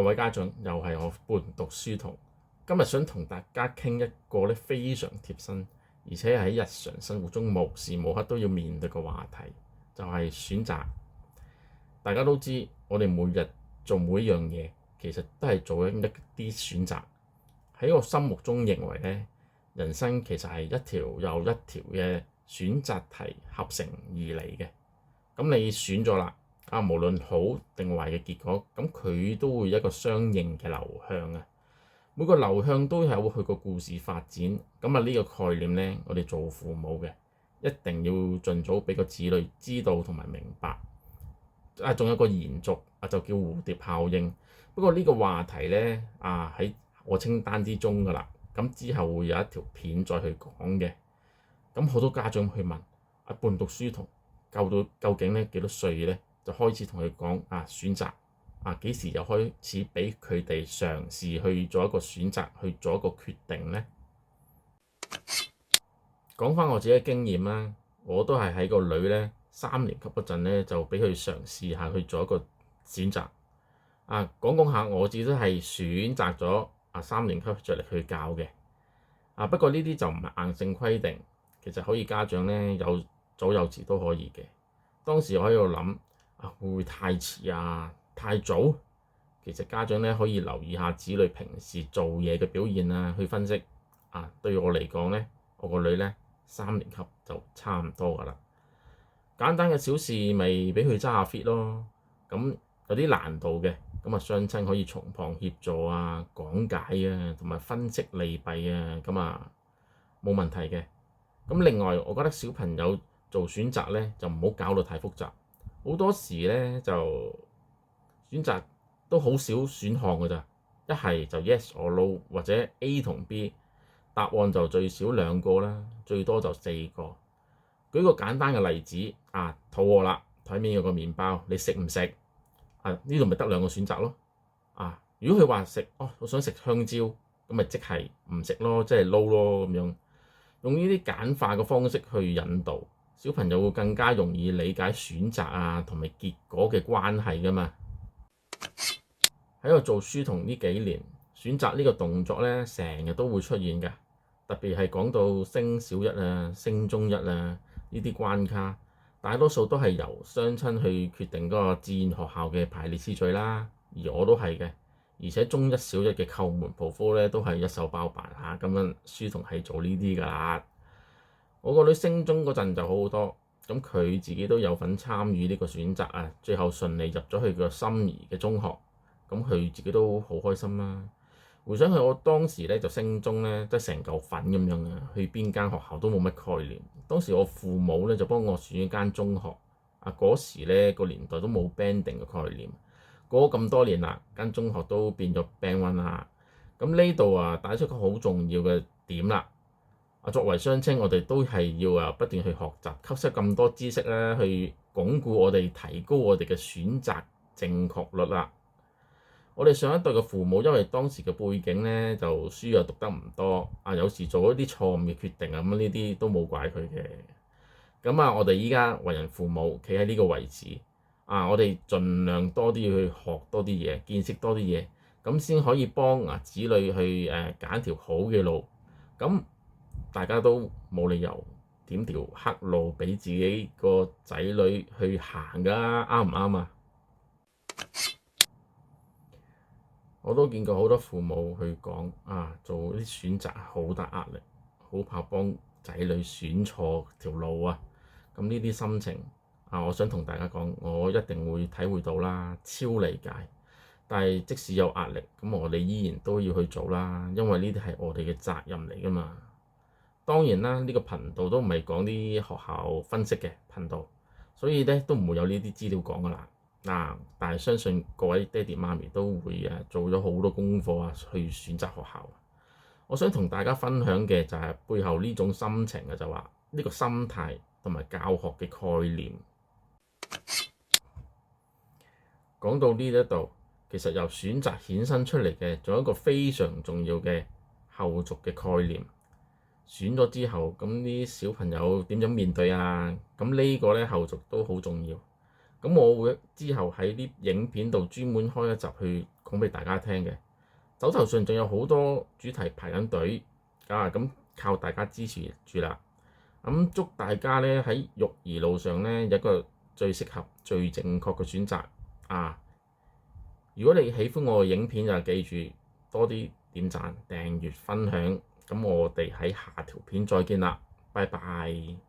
位家長，又係我伴讀書童。今日想同大家傾一個咧非常貼身，而且喺日常生活中無時無刻都要面對嘅話題，就係選擇。大家都知，我哋每日做每一樣嘢，其實都係做緊一啲選擇。喺我心目中認為咧，人生其實係一條又一條嘅選擇題合成而嚟嘅。咁你選咗啦，無論好定壞嘅結果，咁佢都會一個相應嘅流向啊。每個流向都有佢個故事發展。咁呢個概念咧，我哋做父母嘅一定要盡早俾個子女知道同埋明白。仲有個延續就叫蝴蝶效應。不過呢個話題咧喺我清單之中㗎啦。咁之後會有一條片再去講嘅。咁好多家長去問伴讀書童究竟咧幾多歲咧就開始同佢講選擇幾時又開始俾佢哋嘗試去做一個選擇，去做一個決定呢？講翻我自己嘅經驗啦，我都係喺個女咧3年級嗰陣咧就俾佢嘗試下去做一個選擇。講下我自己都係選擇咗3年級着力去教嘅。不過呢啲就唔係硬性規定，其實可以家長咧有早有遲都可以嘅。當時我喺度諗會唔會太遲太早？其實家長咧可以留意下子女平時做嘢嘅表現去分析。對我嚟講咧，我個女咧3年級就差唔多㗎啦。簡單嘅小事咪俾佢揸下 fit 咯。咁有啲難度嘅，咁雙親可以從旁協助講解同埋分析利弊咁冇問題嘅。咁另外，我覺得小朋友做選擇咧就唔好搞到太複雜。好多時咧就選擇都好少選項㗎咋，一係就 yes or no 或者 A 同 B， 答案就最少2個啦，最多就4個。舉個簡單嘅例子肚餓啦，台面有個麵包，你食唔食？呢度咪得2個選擇咯。如果佢話食，我想食香蕉，咁咪即係唔食咯，即係 no 咯咁樣。用呢啲簡化嘅方式去引導小朋友，會更加容易理解選擇同埋結果嘅關係㗎嘛。喺度做書童呢幾年，選擇呢個動作咧，成日都會出現㗎。特別係講到升小一升中一呢啲關卡，大多數都係由雙親去決定嗰個志願學校嘅排列次序啦。而我都係嘅，而且中一小一嘅叩門抱科咧都係一手包辦咁樣。書童係做呢啲㗎啦。我個女升中嗰陣就好好多，咁佢自己都有份參與呢個選擇最後順利入咗去個心儀嘅中學，咁佢自己都好開心啦。回想起我當時咧就升中咧，即係成嚿粉咁樣去邊間學校都冇乜概念。當時我父母咧就幫我選咗間中學。嗰時咧個年代都冇 banding 嘅概念。過咗咁多年啦，間中學都變咗 band one 啦。咁呢度帶出個好重要嘅點啦。作為雙親，我哋都係要不斷去學習，吸收咁多知識咧，去鞏固我哋，提高我哋嘅選擇正確率啦。我哋上一代嘅父母，因為當時嘅背景咧，就書又讀得唔多，有時做一啲錯誤嘅決定咁呢啲都冇怪佢嘅。咁我哋依家為人父母，企喺呢個位置我哋盡量多啲去學多啲嘢，見識多啲嘢，咁先可以幫子女去揀條好嘅路。咁大家都冇理由點條黑路俾自己個仔女去行㗎，啱唔啱啊？我都見過好多父母去講做啲選擇好大壓力，好怕幫仔女選錯條路咁呢啲心情我想同大家講，我一定會體會到啦，超理解。但係即使有壓力，咁我哋依然都要去做啦，因為呢啲係我哋嘅責任嚟㗎嘛。當然啦，呢個頻道都唔係講啲學校分析嘅頻道，所以咧都唔會有呢啲資料講㗎啦。但係相信各位爹哋媽咪都會做咗好多功課去選擇學校。我想同大家分享嘅就係背後呢種心情就話呢個心態同埋教學嘅概念。講到呢一度，其實由選擇衍生出嚟嘅，仲有一個非常重要嘅後續嘅概念。選咗之後，咁啲小朋友點樣面對咁呢個咧後續都好重要。咁我會之後喺啲影片度專門開一集去講俾大家聽嘅。手頭上仲有好多主題排緊隊啊，咁靠大家支持住啦。咁祝大家咧喺育兒路上咧有一個最適合、最正確嘅選擇啊！如果你喜歡我嘅影片，就記住多啲點讚、訂閱、分享。咁我哋喺下條片再見啦，拜拜。